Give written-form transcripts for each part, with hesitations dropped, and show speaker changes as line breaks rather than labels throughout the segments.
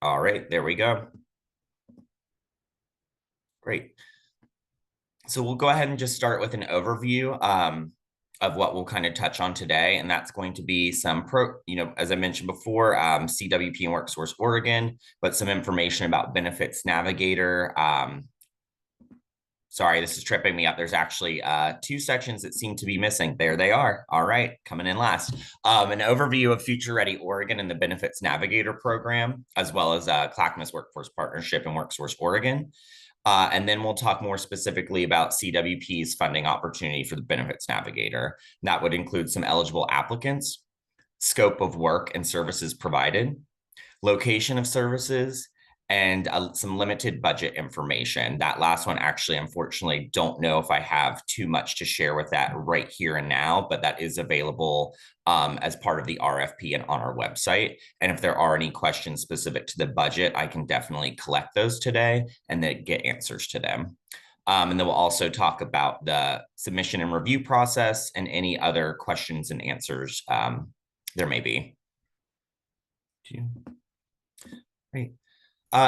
All right, there we go. Great. So we'll go ahead and just start with an overview of what we'll kind of touch on today. And that's going to be some as I mentioned before, CWP and WorkSource Oregon, but some information about Benefits Navigator. Sorry, this is tripping me up. There's actually two sections that seem to be missing. There they are. All right, coming in last. An overview of Future Ready Oregon and the Benefits Navigator program, as well as Clackamas Workforce Partnership and WorkSource Oregon. And then we'll talk more specifically about CWP's funding opportunity for the Benefits Navigator. That would include some eligible applicants, scope of work and services provided, location of services, and some limited budget information. That last one, actually, unfortunately, don't know if I have too much to share with that right here and now, but that is available as part of the RFP and on our website. And if there are any questions specific to the budget, I can definitely collect those today and then get answers to them. And then we'll also talk about the submission and review process and any other questions and answers there may be. Great.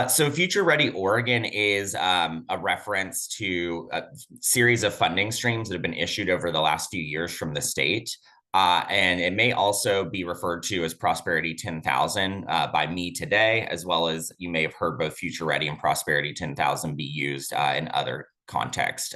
So Future Ready Oregon is a reference to a series of funding streams that have been issued over the last few years from the state. And it may also be referred to as Prosperity 10,000 by me today, as well as you may have heard both Future Ready and Prosperity 10,000 be used in other contexts.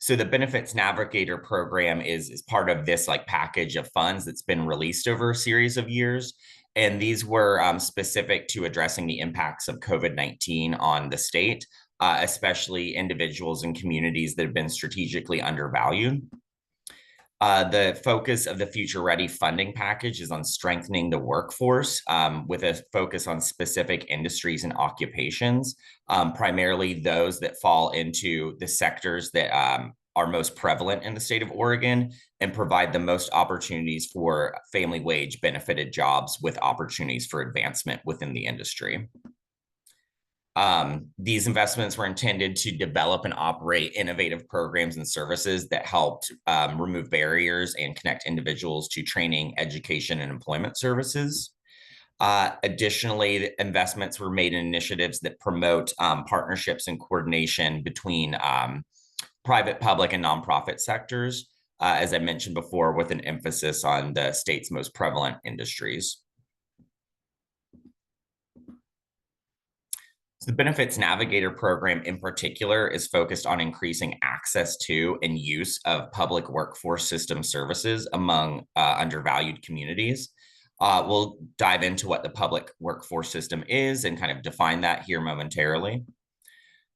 So the Benefits Navigator program is part of this package of funds that's been released over a series of years. And these were specific to addressing the impacts of COVID-19 on the state, especially individuals and communities that have been strategically undervalued. The focus of the Future Ready funding package is on strengthening the workforce with a focus on specific industries and occupations, primarily those that fall into the sectors that are most prevalent in the state of Oregon and provide the most opportunities for family wage benefited jobs with opportunities for advancement within the industry. These investments were intended to develop and operate innovative programs and services that helped remove barriers and connect individuals to training, education, and employment services. Additionally, investments were made in initiatives that promote partnerships and coordination between private, public, and nonprofit sectors, as I mentioned before, with an emphasis on the state's most prevalent industries. So the Benefits Navigator program in particular is focused on increasing access to and use of public workforce system services among undervalued communities. We'll dive into what the public workforce system is and kind of define that here momentarily.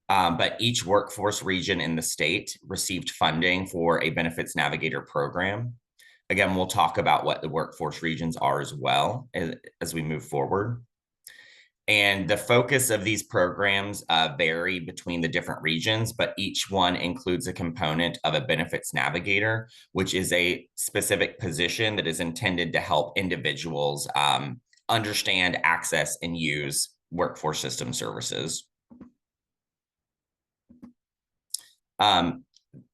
But each workforce region in the state received funding for a Benefits Navigator program. Again, we'll talk about what the workforce regions are as well as we move forward. And the focus of these programs vary between the different regions, but each one includes a component of a Benefits Navigator, which is a specific position that is intended to help individuals understand, access, and use workforce system services.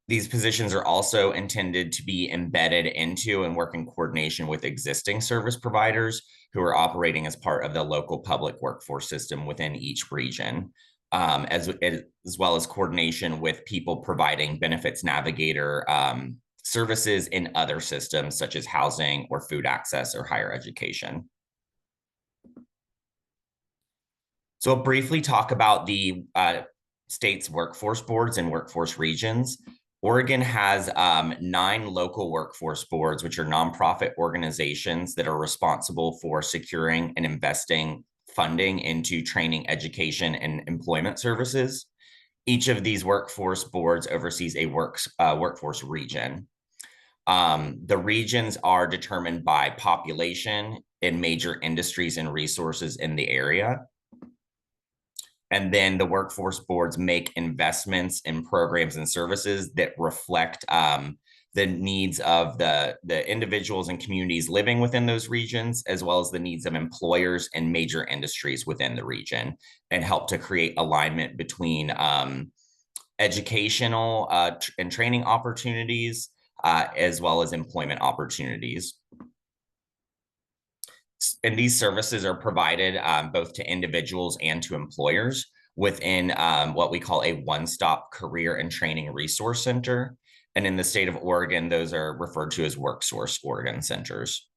These positions are also intended to be embedded into and work in coordination with existing service providers who are operating as part of the local public workforce system within each region, as well as coordination with people providing Benefits Navigator services in other systems such as housing or food access or higher education. So I'll briefly talk about the state's workforce boards and workforce regions. Oregon has 9 local workforce boards, which are nonprofit organizations that are responsible for securing and investing funding into training, education, and employment services. Each of these workforce boards oversees a workforce region. The regions are determined by population in major industries and resources in the area. And then the workforce boards make investments in programs and services that reflect the needs of the individuals and communities living within those regions, as well as the needs of employers and major industries within the region, and help to create alignment between educational and training opportunities, as well as employment opportunities. And these services are provided both to individuals and to employers within what we call a one-stop career and training resource center. And in the state of Oregon, those are referred to as WorkSource Oregon centers.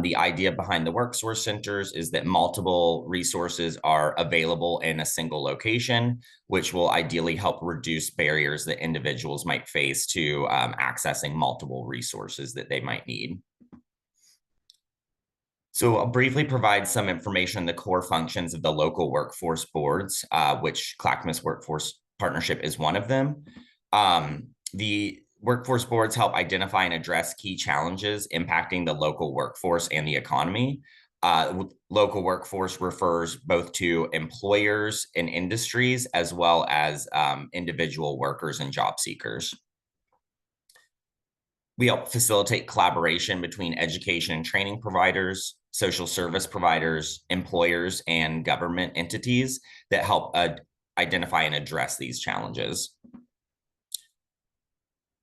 The idea behind the WorkSource centers is that multiple resources are available in a single location, which will ideally help reduce barriers that individuals might face to accessing multiple resources that they might need. So I'll briefly provide some information on the core functions of the local workforce boards, which Clackamas Workforce Partnership is one of them. The workforce boards help identify and address key challenges impacting the local workforce and the economy. Local workforce refers both to employers and industries, as well as individual workers and job seekers. We help facilitate collaboration between education and training providers, social service providers, employers, and government entities that help identify and address these challenges.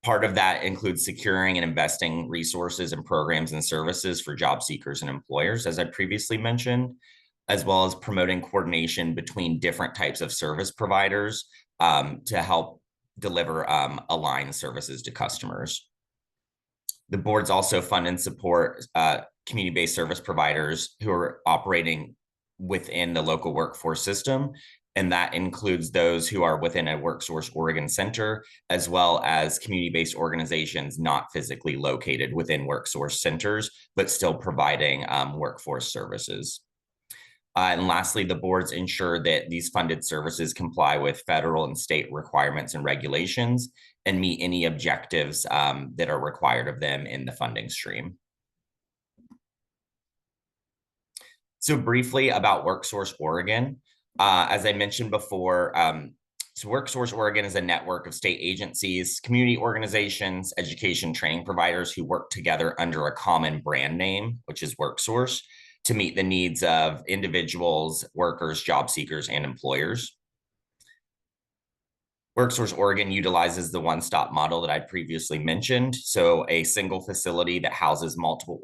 Part of that includes securing and investing resources and programs and services for job seekers and employers, as I previously mentioned, as well as promoting coordination between different types of service providers to help deliver aligned services to customers. The boards also fund and support community-based service providers who are operating within the local workforce system. And that includes those who are within a WorkSource Oregon center, as well as community-based organizations not physically located within WorkSource centers, but still providing workforce services. And lastly, the boards ensure that these funded services comply with federal and state requirements and regulations and meet any objectives that are required of them in the funding stream. So briefly about WorkSource Oregon, as I mentioned before, so WorkSource Oregon is a network of state agencies, community organizations, education training providers who work together under a common brand name, which is WorkSource, to meet the needs of individuals, workers, job seekers, and employers. WorkSource Oregon utilizes the one-stop model that I previously mentioned. So a single facility that houses multiple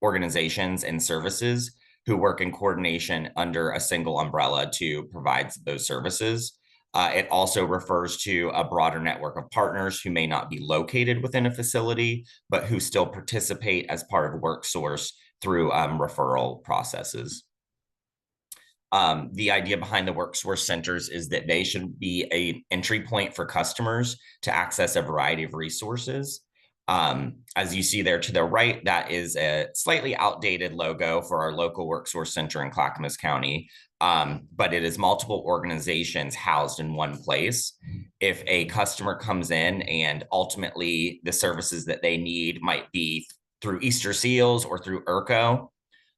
organizations and services who work in coordination under a single umbrella to provide those services. It also refers to a broader network of partners who may not be located within a facility, but who still participate as part of WorkSource through referral processes. The idea behind the WorkSource centers is that they should be an entry point for customers to access a variety of resources. As you see there to the right, that is a slightly outdated logo for our local WorkSource center in Clackamas County, but it is multiple organizations housed in one place. If a customer comes in and ultimately the services that they need might be through Easter Seals or through ERCO,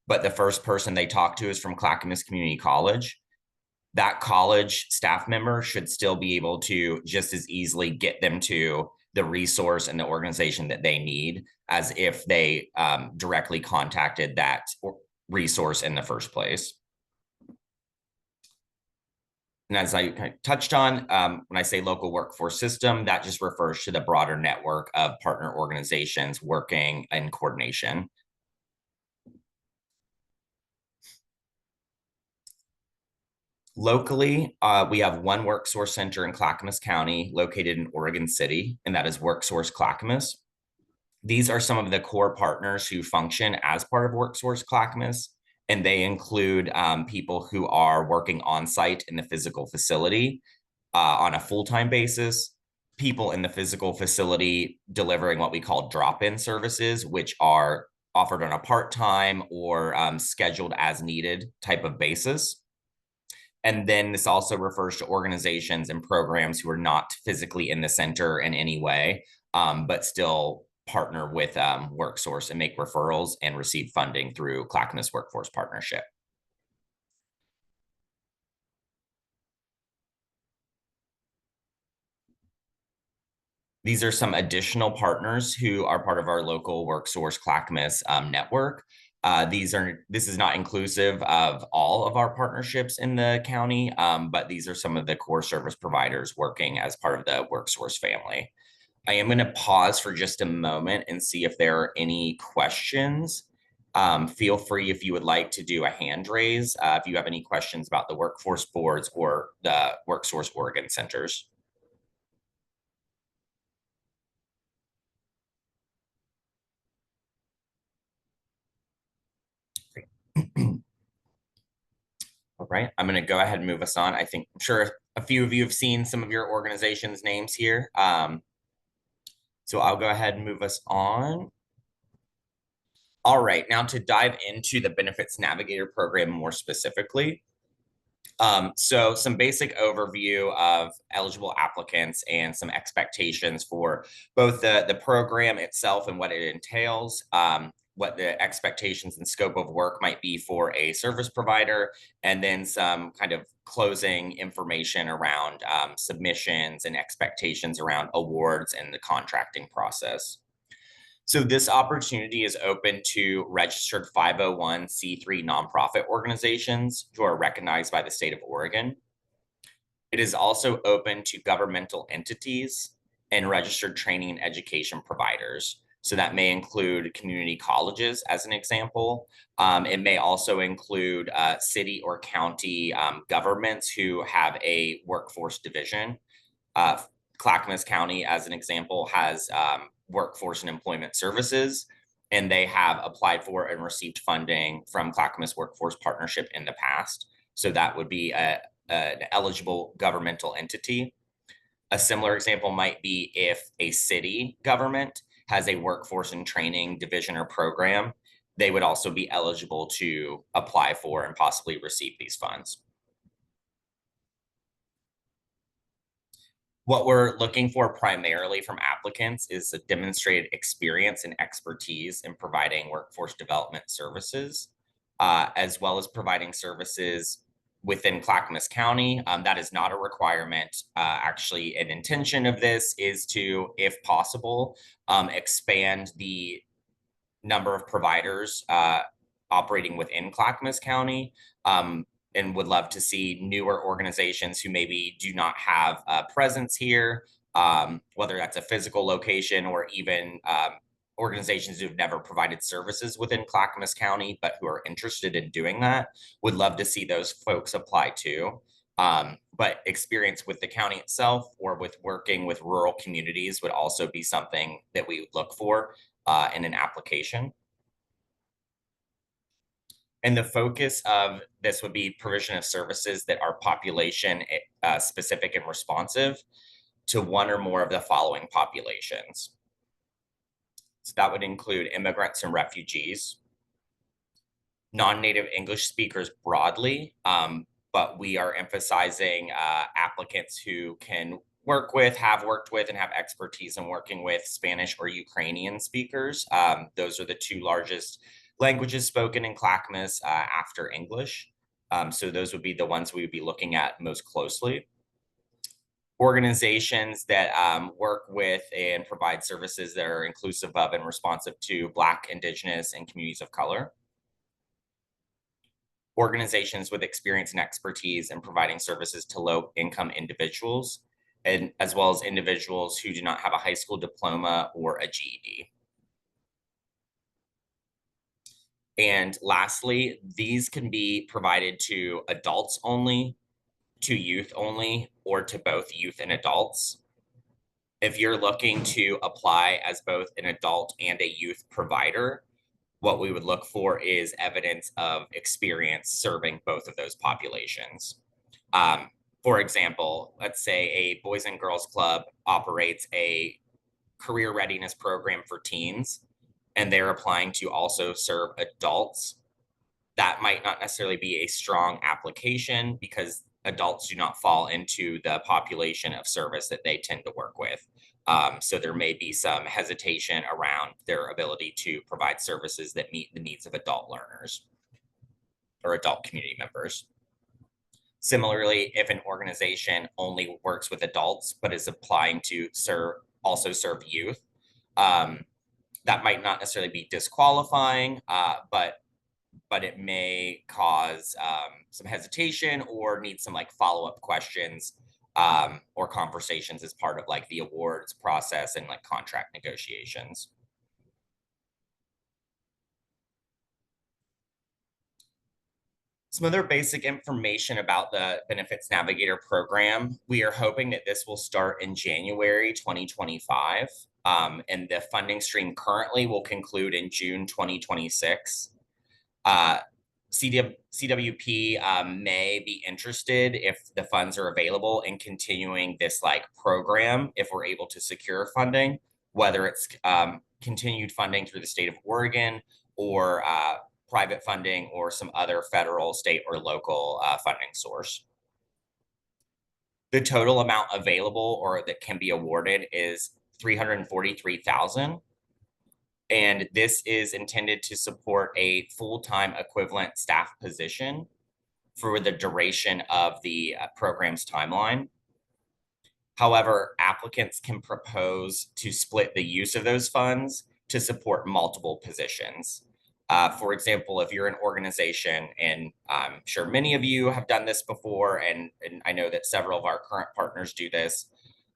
but the first person they talk to is from Clackamas Community College, that college staff member should still be able to just as easily get them to the resource and the organization that they need as if they directly contacted that resource in the first place. And as I touched on, when I say local workforce system, that just refers to the broader network of partner organizations working in coordination. Locally, we have one WorkSource center in Clackamas County located in Oregon City, and that is WorkSource Clackamas. These are some of the core partners who function as part of WorkSource Clackamas, and they include people who are working on site in the physical facility on a full-time basis, people in the physical facility delivering what we call drop-in services, which are offered on a part-time or scheduled as needed type of basis. And then this also refers to organizations and programs who are not physically in the center in any way, but still partner with WorkSource and make referrals and receive funding through Clackamas Workforce Partnership. These are some additional partners who are part of our local WorkSource Clackamas network. This is not inclusive of all of our partnerships in the county, but these are some of the core service providers working as part of the WorkSource family. I am going to pause for just a moment and see if there are any questions. Feel free if you would like to do a hand raise if you have any questions about the workforce boards or the WorkSource Oregon centers. All right, I'm going to go ahead and move us on. I'm sure a few of you have seen some of your organization's names here. So I'll go ahead and move us on. All right, now to dive into the Benefits Navigator program more specifically. So some basic overview of eligible applicants and some expectations for both the program itself and what it entails, what the expectations and scope of work might be for a service provider, and then some kind of closing information around submissions and expectations around awards and the contracting process. So this opportunity is open to registered 501c3 nonprofit organizations who are recognized by the state of Oregon. It is also open to governmental entities and registered training and education providers. So that may include community colleges, as an example. It may also include city or county governments who have a workforce division. Clackamas County, as an example, has workforce and employment services, and they have applied for and received funding from Clackamas Workforce Partnership in the past. So that would be an eligible governmental entity. A similar example might be if a city government has a workforce and training division or program, they would also be eligible to apply for and possibly receive these funds. What we're looking for primarily from applicants is a demonstrated experience and expertise in providing workforce development services, as well as providing services within Clackamas County. That is not a requirement. Actually, an intention of this is to, if possible, expand the number of providers operating within Clackamas County. And would love to see newer organizations who maybe do not have a presence here, whether that's a physical location or even organizations who've never provided services within Clackamas County, but who are interested in doing that. Would love to see those folks apply too. But experience with the county itself or with working with rural communities would also be something that we would look for in an application. And the focus of this would be provision of services that are population specific and responsive to one or more of the following populations. So that would include immigrants and refugees, non-native English speakers broadly, but we are emphasizing applicants who can work with, have worked with, and have expertise in working with Spanish or Ukrainian speakers. Those are the two largest languages spoken in Clackamas after English. So those would be the ones we would be looking at most closely. Organizations that work with and provide services that are inclusive of and responsive to Black, Indigenous, and communities of color. Organizations with experience and expertise in providing services to low-income individuals, and as well as individuals who do not have a high school diploma or a GED. And lastly, these can be provided to adults only, to youth only, or to both youth and adults. If you're looking to apply as both an adult and a youth provider, what we would look for is evidence of experience serving both of those populations. For example, let's say a Boys and Girls Club operates a career readiness program for teens, and they're applying to also serve adults. That might not necessarily be a strong application because adults do not fall into the population of service that they tend to work with. So there may be some hesitation around their ability to provide services that meet the needs of adult learners or adult community members. Similarly, if an organization only works with adults but is applying to also serve youth, that might not necessarily be disqualifying, but it may cause some hesitation or need some like follow-up questions or conversations as part of like the awards process and like contract negotiations. Some other basic information about the Benefits Navigator program. We are hoping that this will start in January 2025, and the funding stream currently will conclude in June 2026. Uh, CWP may be interested, if the funds are available, in continuing this like program if we're able to secure funding, whether it's continued funding through the state of Oregon or private funding or some other federal, state, or local funding source. The total amount available or that can be awarded is $343,000. And this is intended to support a full-time equivalent staff position for the duration of the program's timeline. However, applicants can propose to split the use of those funds to support multiple positions. For example, if you're an organization, and I'm sure many of you have done this before, and I know that several of our current partners do this,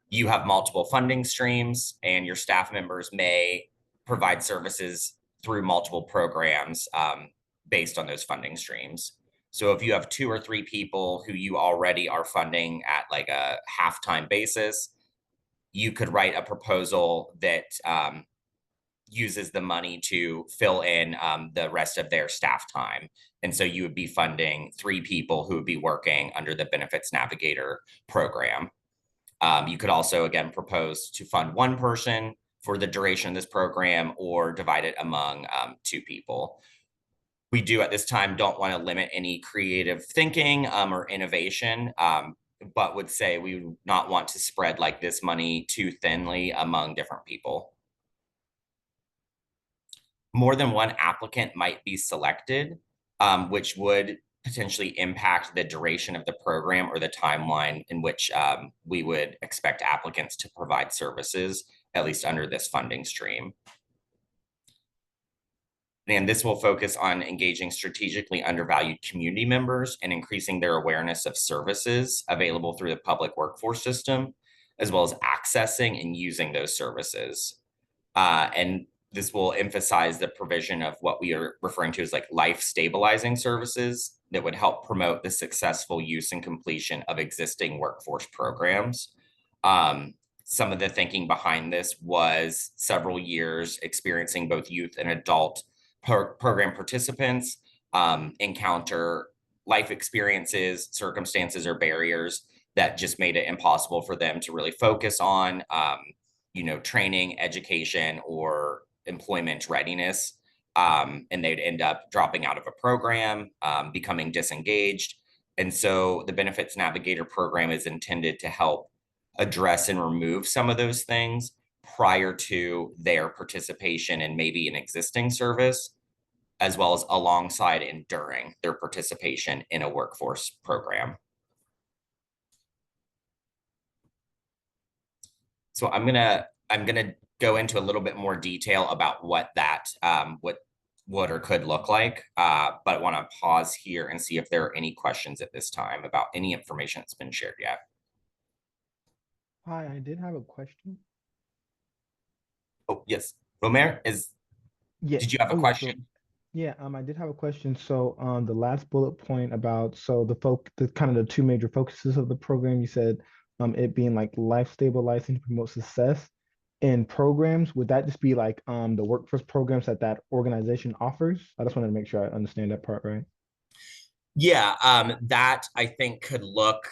you have multiple funding streams and your staff members may provide services through multiple programs based on those funding streams. So if you have 2 or 3 people who you already are funding at like a half-time basis, you could write a proposal that uses the money to fill in the rest of their staff time. And so you would be funding 3 people who would be working under the Benefits Navigator program. You could also, again, propose to fund 1 person for the duration of this program or divide it among 2 people. We do at this time don't want to limit any creative thinking or innovation, but would say we would not want to spread like this money too thinly among different people. More than 1 applicant might be selected, which would potentially impact the duration of the program or the timeline in which we would expect applicants to provide services, at least under this funding stream. And this will focus on engaging strategically undervalued community members and increasing their awareness of services available through the public workforce system, as well as accessing and using those services. And this will emphasize the provision of what we are referring to as like life stabilizing services that would help promote the successful use and completion of existing workforce programs. Some of the thinking behind this was several years experiencing both youth and adult program participants encounter life experiences, circumstances, or barriers that just made it impossible for them to really focus on training, education, or employment readiness. And they'd end up dropping out of a program, becoming disengaged. And so the Benefits Navigator program is intended to help address and remove some of those things prior to their participation in maybe an existing service, as well as alongside and during their participation in a workforce program. So I'm gonna go into a little bit more detail about what that would or could look like, but I want to pause here and see if there are any questions at this time about any information that's been shared yet.
Hi, I did have a question.
Oh, yes. Romer,
Yeah.
did you have a
Oh, so
question?
yeah, I did have a question. So, the last bullet point about the kind of the 2 major focuses of the program, you said, it being like life stabilizing to promote success in programs. Would that just be like the workforce programs that that organization offers? I just wanted to make sure I understand that part right.
Yeah, that I think could look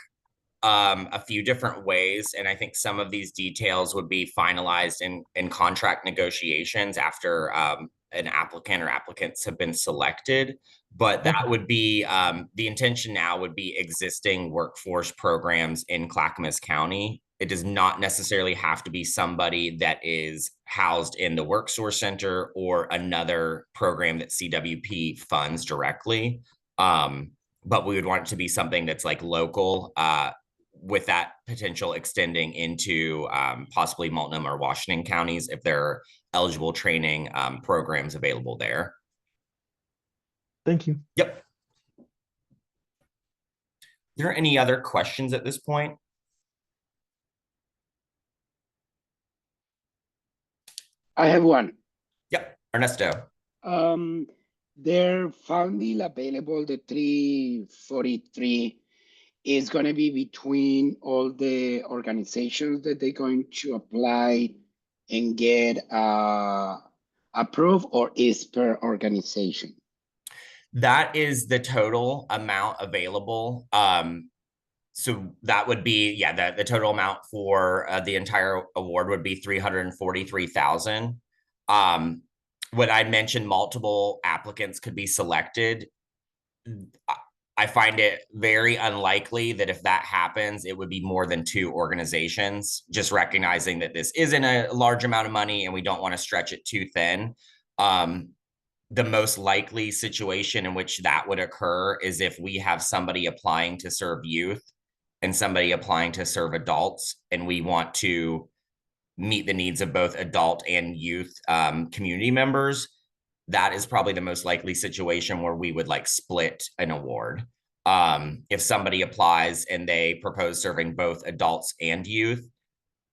a few different ways. And I think some of these details would be finalized in contract negotiations after an applicant or applicants have been selected. But that
Okay.
would be the intention now would be existing workforce programs in Clackamas County. It does not necessarily have to be somebody that is housed in the WorkSource Center or another program that CWP funds directly. But we would want it to be something that's like local, with that potential extending into possibly Multnomah or Washington counties if there are eligible training programs available there.
Thank you.
Yep. Are there any other questions at this point?
I have one.
Yep. Ernesto.
Um, Their funding available, the 343, is going to be between all the organizations that they're going to apply and get approved, or is per organization?
That is the total amount available. So that would be, yeah, the total amount for the entire award would be 343,000. When I mentioned multiple applicants could be selected, I find it very unlikely that if that happens, it would be more than two organizations, just recognizing that this isn't a large amount of money and we don't want to stretch it too thin. Um, the most likely situation in which that would occur is if we have somebody applying to serve youth and somebody applying to serve adults, and we want to meet the needs of both adult and youth community members. That is probably the most likely situation where we would like split an award. If somebody applies and they propose serving both adults and youth,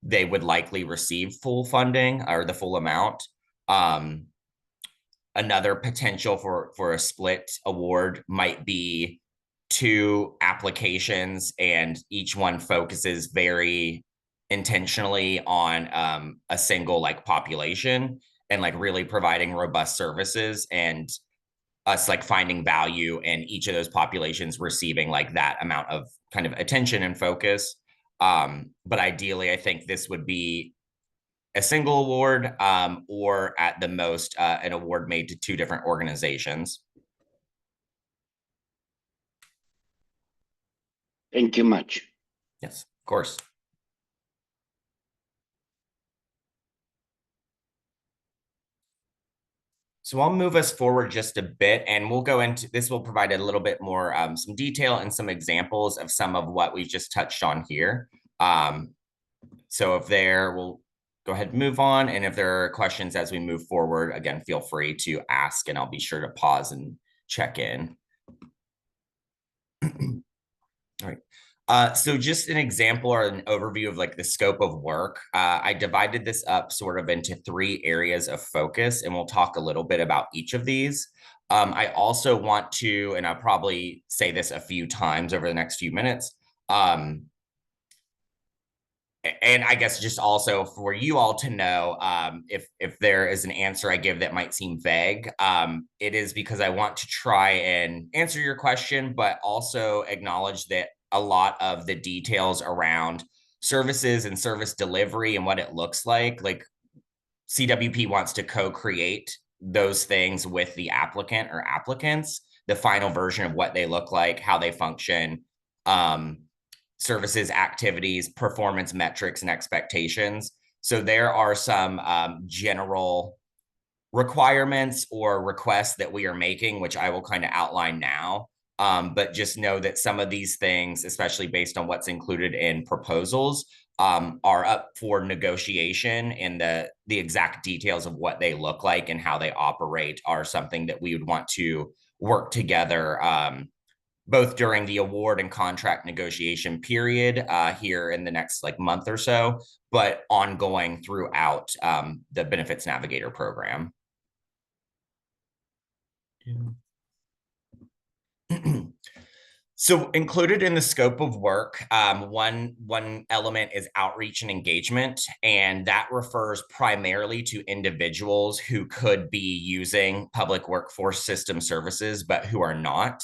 they would likely receive full funding or the full amount. Another potential for a split award might be two applications and each one focuses very intentionally on a single like population and like really providing robust services, and us like finding value in each of those populations receiving like that amount of kind of attention and focus. But ideally I think this would be a single award, or at the most an award made to two different organizations.
Thank you much.
Yes, of course. So I'll move us forward just a bit and we'll go into this, will provide a little bit more some detail and some examples of some of what we've just touched on here. So if there, we'll go ahead and move on. And if there are questions as we move forward, again, feel free to ask and I'll be sure to pause and check in. All right. So just an example or an overview of like the scope of work. I divided this up sort of into three areas of focus, and we'll talk a little bit about each of these. I also want to, and I'll probably say this a few times over the next few minutes, and I guess just also for you all to know, if there is an answer I give that might seem vague, it is because I want to try and answer your question, but also acknowledge that a lot of the details around services and service delivery and what it looks like CWP wants to co-create those things with the applicant or applicants, the final version of what they look like, how they function, services, activities, performance metrics, and expectations. So there are some general requirements or requests that we are making, which I will kind of outline now. But just know that some of these things, especially based on what's included in proposals, are up for negotiation, and the exact details of what they look like and how they operate are something that we would want to work together, both during the award and contract negotiation period here in the next like month or so, but ongoing throughout the Benefits Navigator program. So included in the scope of work, one element is outreach and engagement, and that refers primarily to individuals who could be using public workforce system services, but who are not.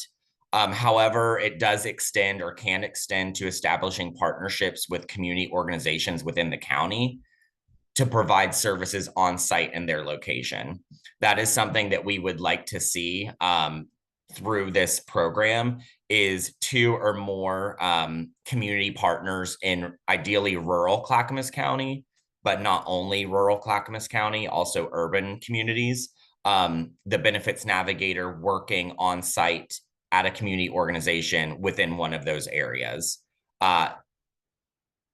However, it does extend or can extend to establishing partnerships with community organizations within the county to provide services on site in their location. That is something that we would like to see through this program, is two or more community partners in ideally rural Clackamas County, but not only rural Clackamas County, also urban communities. The Benefits Navigator working on site at a community organization within one of those areas. As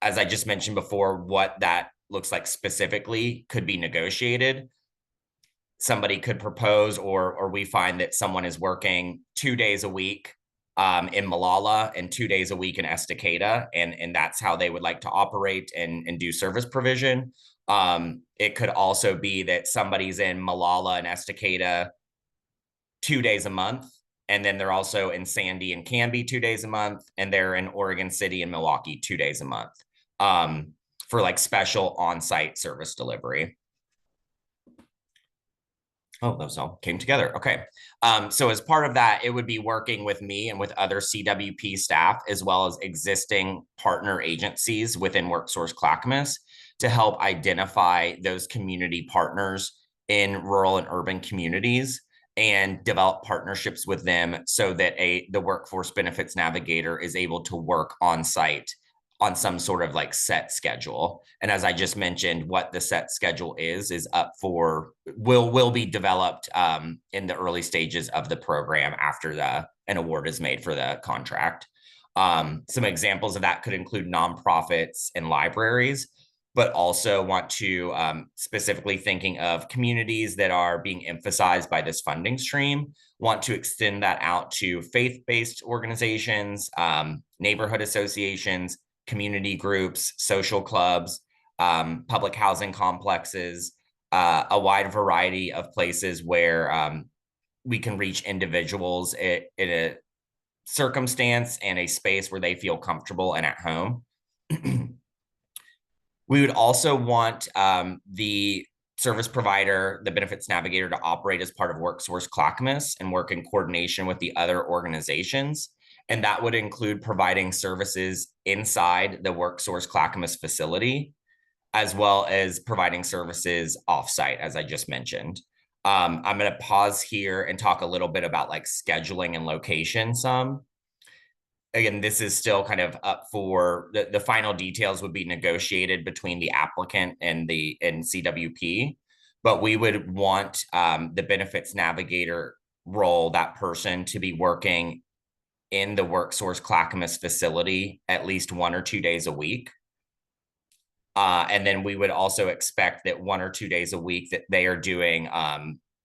I just mentioned before, what that looks like specifically could be negotiated. Somebody could propose, or we find that someone is working 2 days a week in Malala and 2 days a week in Estacada, and that's how they would like to operate and do service provision. It could also be that somebody's in Malala and Estacada 2 days a month. And then they're also in Sandy and Canby 2 days a month. And they're in Oregon City and Milwaukee 2 days a month for like special on-site service delivery. Oh, those all came together. Okay. So as part of that, it would be working with me and with other CWP staff, as well as existing partner agencies within WorkSource Clackamas to help identify those community partners in rural and urban communities and develop partnerships with them so that the Workforce Benefits Navigator is able to work on site on some sort of like set schedule. And as I just mentioned, what the set schedule is up for will be developed in the early stages of the program after an award is made for the contract. Some examples of that could include nonprofits and libraries, but also want to specifically thinking of communities that are being emphasized by this funding stream, want to extend that out to faith-based organizations, neighborhood associations, community groups, social clubs, public housing complexes, a wide variety of places where we can reach individuals in a circumstance and a space where they feel comfortable and at home. We would also want the service provider, the benefits navigator, to operate as part of WorkSource Clackamas and work in coordination with the other organizations. And that would include providing services inside the WorkSource Clackamas facility, as well as providing services offsite, as I just mentioned. I'm going to pause here and talk a little bit about like scheduling and location some. Again, this is still kind of up for the final details would be negotiated between the applicant and CWP, but we would want the benefits navigator role, that person to be working in the WorkSource Clackamas facility at least 1 or 2 days a week. And then we would also expect that 1 or 2 days a week that they are doing,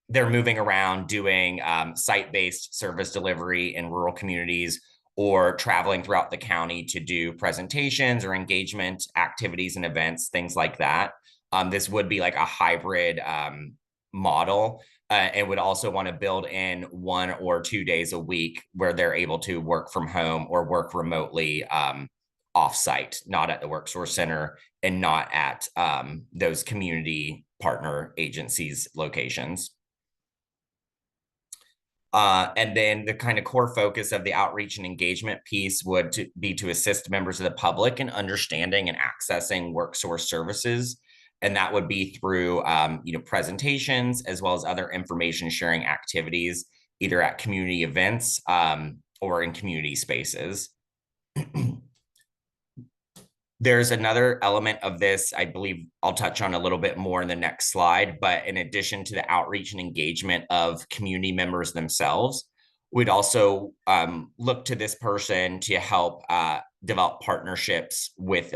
they're moving around doing site-based service delivery in rural communities or traveling throughout the county to do presentations or engagement activities and events, things like that. This would be like a hybrid model. And would also want to build in 1 or 2 days a week where they're able to work from home or work remotely offsite, not at the WorkSource Center and not at those community partner agencies locations. And then the kind of core focus of the outreach and engagement piece would be to assist members of the public in understanding and accessing WorkSource services. And that would be through presentations as well as other information sharing activities, either at community events or in community spaces. There's another element of this, I believe I'll touch on a little bit more in the next slide, but in addition to the outreach and engagement of community members themselves, we'd also look to this person to help develop partnerships with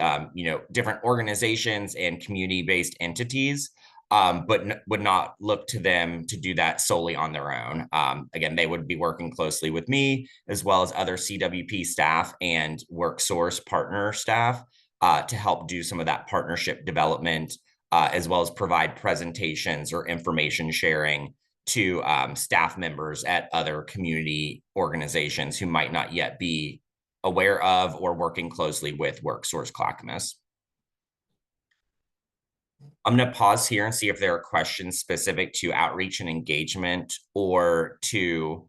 different organizations and community-based entities, but would not look to them to do that solely on their own. Again, they would be working closely with me as well as other CWP staff and WorkSource partner staff to help do some of that partnership development, as well as provide presentations or information sharing to staff members at other community organizations who might not yet be aware of or working closely with WorkSource Clackamas. I'm going to pause here and see if there are questions specific to outreach and engagement or to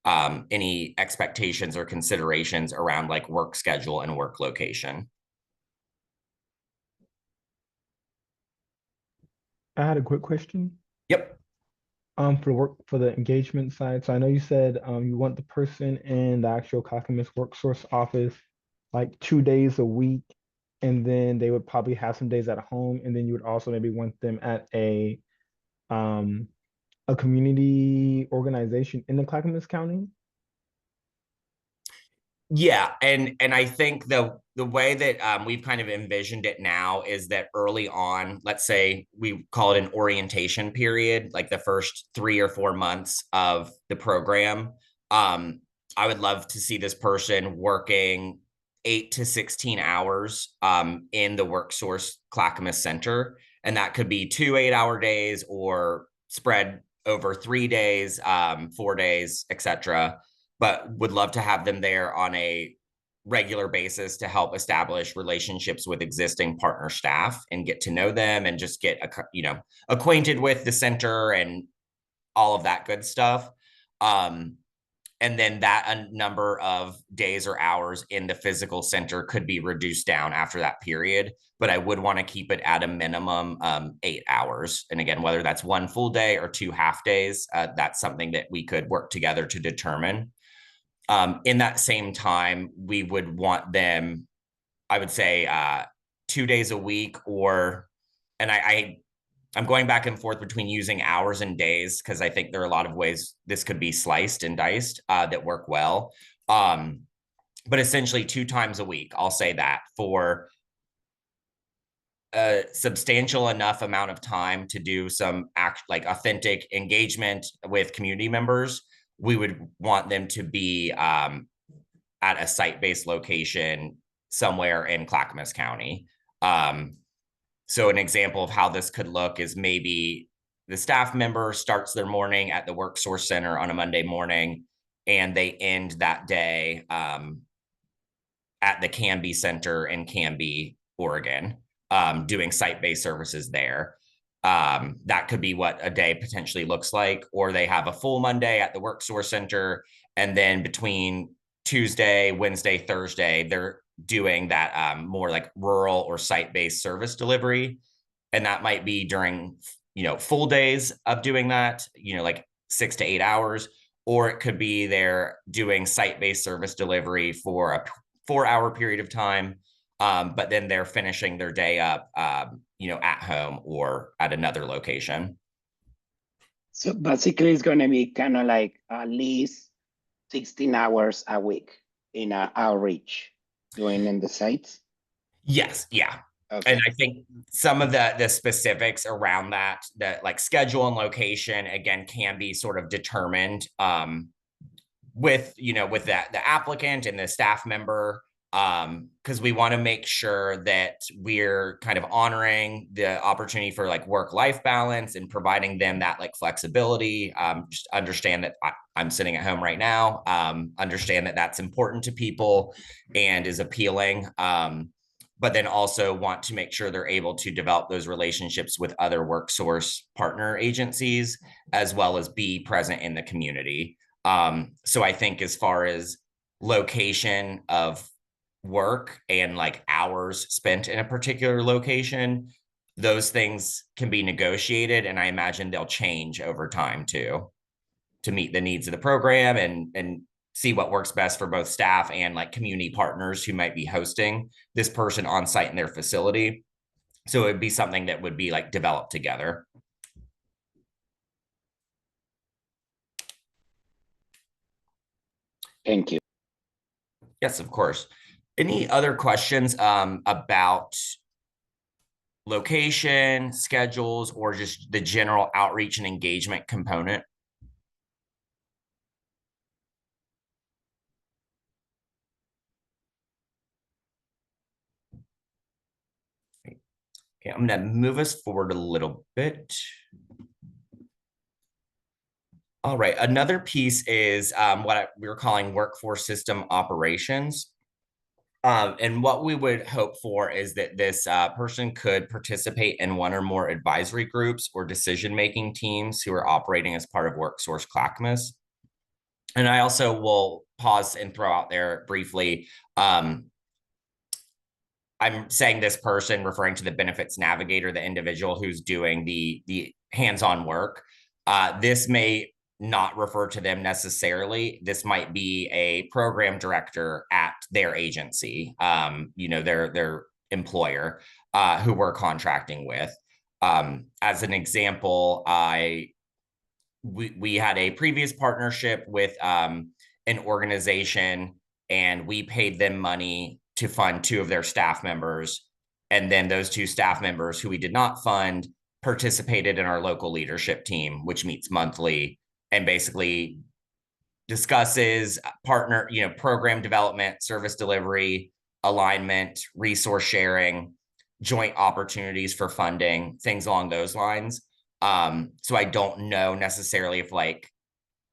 any expectations or considerations around like work schedule and work location.
I had a quick question.
Yep.
For the engagement side. So I know you said you want the person in the actual Clackamas WorkSource office like 2 days a week, and then they would probably have some days at home, and then you would also maybe want them at a community organization in the Clackamas County.
Yeah, and I think the way that we've kind of envisioned it now is that early on, let's say we call it an orientation period, like the first 3 or 4 months of the program. I would love to see this person working 8 to 16 hours in the WorkSource Clackamas Center, and that could be 2 8-hour days or spread over 3 days, 4 days, etc. But would love to have them there on a regular basis to help establish relationships with existing partner staff and get to know them and just get acquainted with the center and all of that good stuff. And then that a number of days or hours in the physical center could be reduced down after that period. But I would want to keep it at a minimum 8 hours. And again, whether that's 1 full day or 2 half days, that's something that we could work together to determine. In that same time, we would want them, I would say, 2 days a week, and I'm going back and forth between using hours and days because I think there are a lot of ways this could be sliced and diced that work well. But essentially 2 times a week, I'll say that, for a substantial enough amount of time to do some authentic engagement with community members. We would want them to be at a site-based location somewhere in Clackamas County. So an example of how this could look is maybe the staff member starts their morning at the WorkSource Center on a Monday morning, and they end that day at the Canby Center in Canby, Oregon, doing site-based services there. That could be what a day potentially looks like, or they have a full Monday at the WorkSource Center, and then between Tuesday, Wednesday, Thursday, they're doing that more like rural or site-based service delivery. And that might be during, full days of doing that, like 6 to 8 hours, or it could be they're doing site-based service delivery for a 4-hour period of time. But then they're finishing their day up, at home or at another location.
So basically, it's going to be kind of like at least 16 hours a week in outreach doing in the sites.
Yes, yeah.
Okay.
And I think some of the specifics around that like schedule and location, again, can be sort of determined with the applicant and the staff member, because we want to make sure that we're kind of honoring the opportunity for like work-life balance and providing them that like flexibility. Just understand that I'm sitting at home right now, understand that that's important to people and is appealing. But then also want to make sure they're able to develop those relationships with other WorkSource partner agencies, as well as be present in the community. So I think as far as location of work and like hours spent in a particular location, those things can be negotiated, and I imagine they'll change over time too, to meet the needs of the program and see what works best for both staff and like community partners who might be hosting this person on site in their facility. So it'd be something that would be like developed together.
Thank you.
Yes, of course. Any other questions about location, schedules, or just the general outreach and engagement component? Okay, I'm going to move us forward a little bit. All right, another piece is what we're calling workforce system operations. And what we would hope for is that this person could participate in one or more advisory groups or decision-making teams who are operating as part of WorkSource Clackamas. And I also will pause and throw out there briefly, I'm saying this person, referring to the benefits navigator, the individual who's doing the hands-on work. This may not refer to them necessarily. This might be a program director at their agency, their employer, who we're contracting with. As an example, we had a previous partnership with an organization, and we paid them money to fund 2 of their staff members. And then those 2 staff members who we did not fund participated in our local leadership team, which meets monthly and basically discusses program development, service delivery, alignment, resource sharing, joint opportunities for funding, things along those lines. So I don't know necessarily if like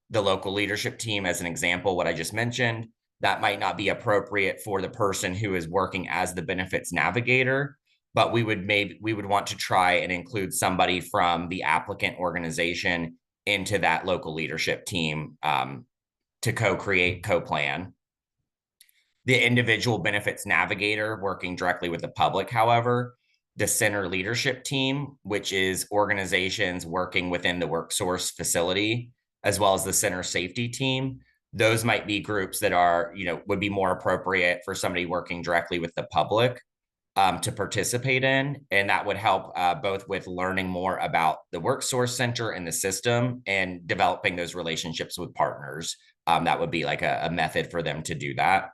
the local leadership team, as an example, what I just mentioned, that might not be appropriate for the person who is working as the benefits navigator, but we would want to try and include somebody from the applicant organization into that local leadership team to co-create, co-plan. The individual benefits navigator working directly with the public, however, the center leadership team, which is organizations working within the WorkSource facility, as well as the center safety team, those might be groups that are, would be more appropriate for somebody working directly with the public to participate in. And that would help both with learning more about the WorkSource Center and the system and developing those relationships with partners. That would be like a method for them to do that.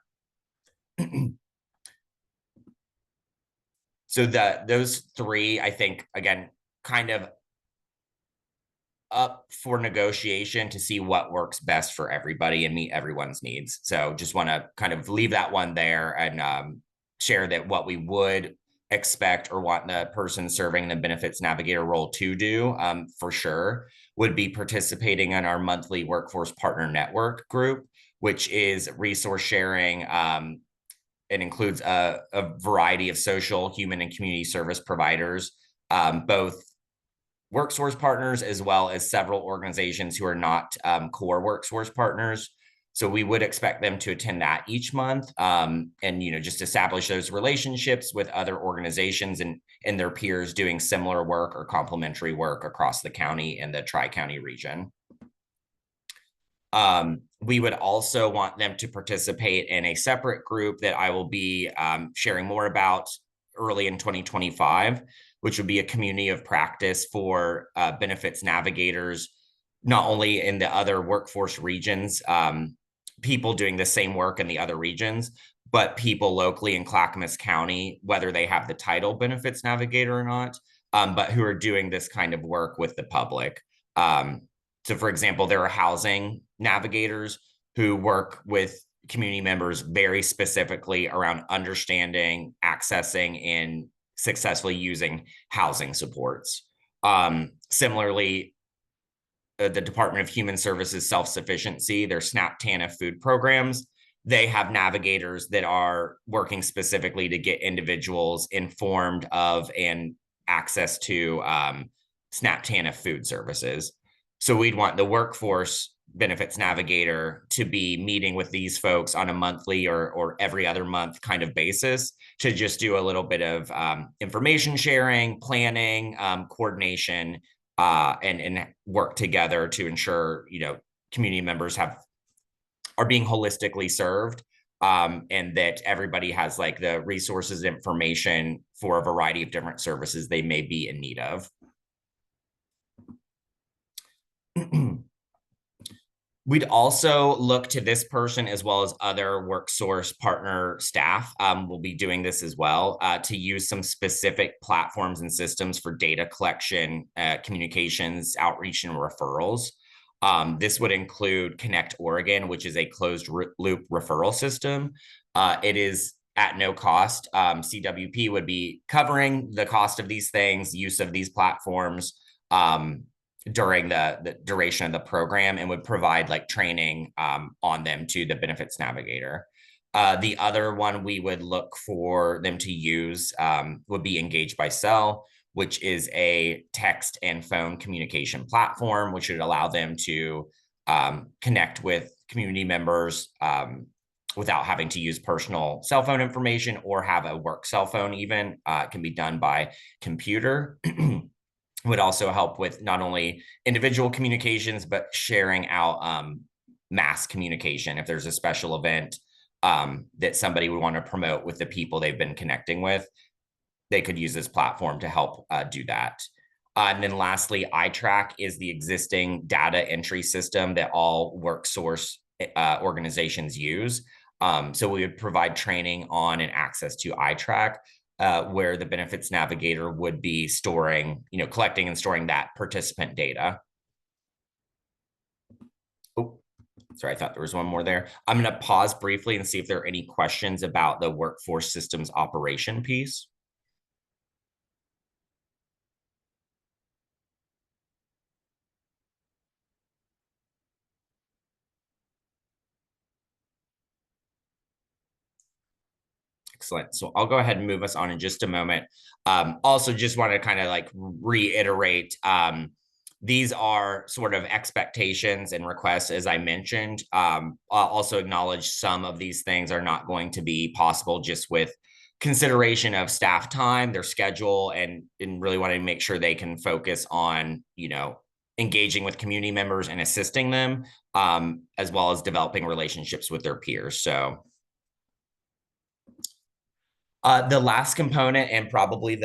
So those three, I think, again, kind of up for negotiation to see what works best for everybody and meet everyone's needs. So just want to kind of leave that one there and share that what we would expect or want the person serving the benefits navigator role to do for sure would be participating in our monthly workforce partner network group, which is resource sharing. It includes a variety of social, human, and community service providers, both WorkSource partners, as well as several organizations who are not core WorkSource partners. So we would expect them to attend that each month and, just establish those relationships with other organizations and their peers doing similar work or complementary work across the county and the Tri-County region. We would also want them to participate in a separate group that I will be sharing more about early in 2025, which would be a community of practice for benefits navigators, not only in the other workforce regions, people doing the same work in the other regions, but people locally in Clackamas County, whether they have the title benefits navigator or not, but who are doing this kind of work with the public. So for example, there are housing navigators who work with community members very specifically around understanding, accessing, and successfully using housing supports. Similarly, the Department of Human Services Self-Sufficiency, their SNAP TANF food programs, they have navigators that are working specifically to get individuals informed of and access to SNAP TANF food services. So we'd want the workforce benefits navigator to be meeting with these folks on a monthly or every other month kind of basis to just do a little bit of information sharing, planning, coordination, and work together to ensure, community members are being holistically served, and that everybody has like the resources and information for a variety of different services they may be in need of. We'd also look to this person as well as other WorkSource partner staff will be doing this as well to use some specific platforms and systems for data collection, communications, outreach, and referrals. This would include Connect Oregon, which is a closed loop referral system. It is at no cost. CWP would be covering the cost of these things, use of these platforms, during the duration of the program, and would provide like training on them to the benefits navigator. The other one we would look for them to use would be Engage by Cell, which is a text and phone communication platform, which would allow them to connect with community members without having to use personal cell phone information or have a work cell phone even. It can be done by computer. Would also help with not only individual communications, but sharing out mass communication. If there's a special event that somebody would want to promote with the people they've been connecting with, they could use this platform to help do that. And then lastly, iTrack is the existing data entry system that all WorkSource organizations use. So we would provide training on and access to iTrack, where the benefits navigator would be storing, collecting and storing that participant data. Oh, sorry, I thought there was one more there. I'm going to pause briefly and see if there are any questions about the workforce systems operation piece. Excellent. So I'll go ahead and move us on in just a moment. Also, just want to kind of like reiterate, these are sort of expectations and requests, as I mentioned. I'll also acknowledge some of these things are not going to be possible just with consideration of staff time, their schedule, and really wanting to make sure they can focus on, engaging with community members and assisting them, as well as developing relationships with their peers. So the last component, and probably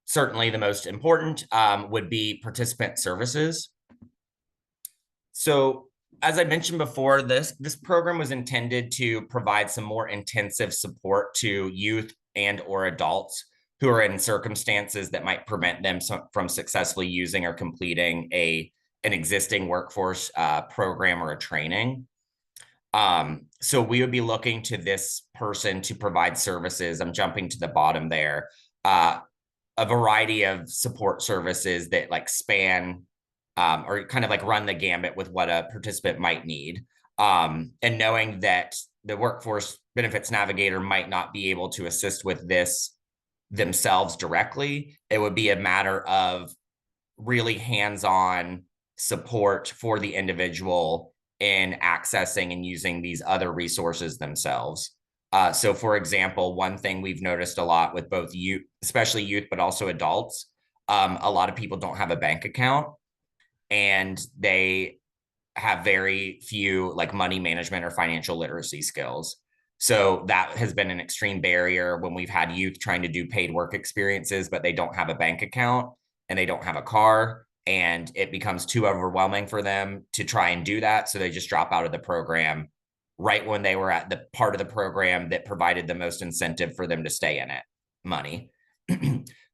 certainly the most important, would be participant services. So as I mentioned before, this program was intended to provide some more intensive support to youth and or adults who are in circumstances that might prevent them from successfully using or completing an existing workforce program or a training. So we would be looking to this person to provide services. I'm jumping to the bottom there. A variety of support services that like span or kind of like run the gambit with what a participant might need. And knowing that the Workforce Benefits Navigator might not be able to assist with this themselves directly, it would be a matter of really hands-on support for the individual in accessing and using these other resources themselves. So for example, one thing we've noticed a lot with both youth, especially youth, but also adults, a lot of people don't have a bank account and they have very few like money management or financial literacy skills. So that has been an extreme barrier when we've had youth trying to do paid work experiences, but they don't have a bank account and they don't have a car, and it becomes too overwhelming for them to try and do that. So they just drop out of the program right when they were at the part of the program that provided the most incentive for them to stay in it, money.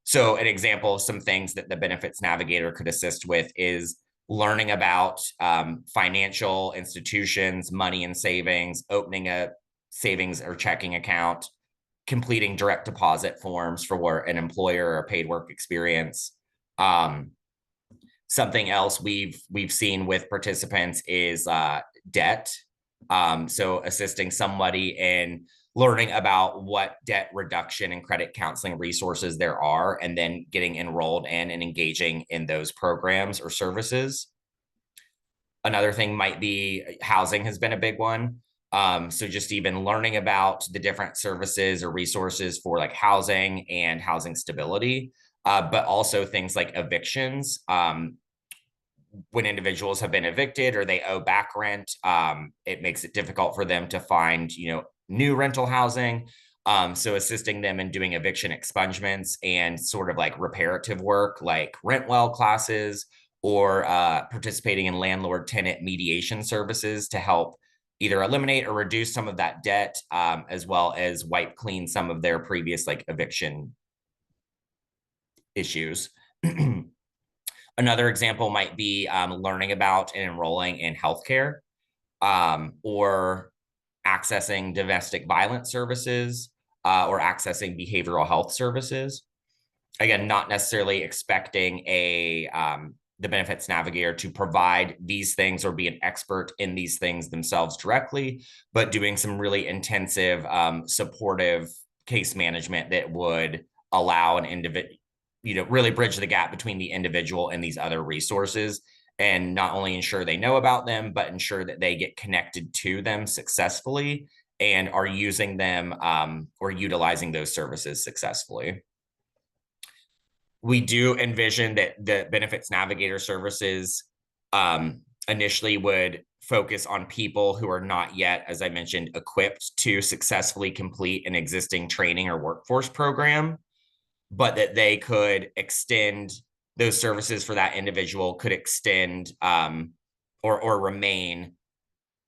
So an example of some things that the Benefits Navigator could assist with is learning about financial institutions, money and savings, opening a savings or checking account, completing direct deposit forms for an employer or paid work experience. Something else we've seen with participants is debt. So assisting somebody in learning about what debt reduction and credit counseling resources there are, and then getting enrolled in and engaging in those programs or services. Another thing might be housing has been a big one. So just even learning about the different services or resources for like housing and housing stability, but also things like evictions. When individuals have been evicted or they owe back rent, it makes it difficult for them to find, new rental housing. So assisting them in doing eviction expungements and sort of like reparative work, like rent well classes, or participating in landlord-tenant mediation services to help either eliminate or reduce some of that debt, as well as wipe clean some of their previous like eviction issues. Another example might be learning about and enrolling in healthcare, or accessing domestic violence services, or accessing behavioral health services. Again, not necessarily expecting the Benefits Navigator to provide these things or be an expert in these things themselves directly, but doing some really intensive supportive case management that would allow an individual, really bridge the gap between the individual and these other resources, and not only ensure they know about them, but ensure that they get connected to them successfully and are using them or utilizing those services successfully. We do envision that the Benefits Navigator services initially would focus on people who are not yet, as I mentioned, equipped to successfully complete an existing training or workforce program, but that they could extend those services for that individual, could extend or remain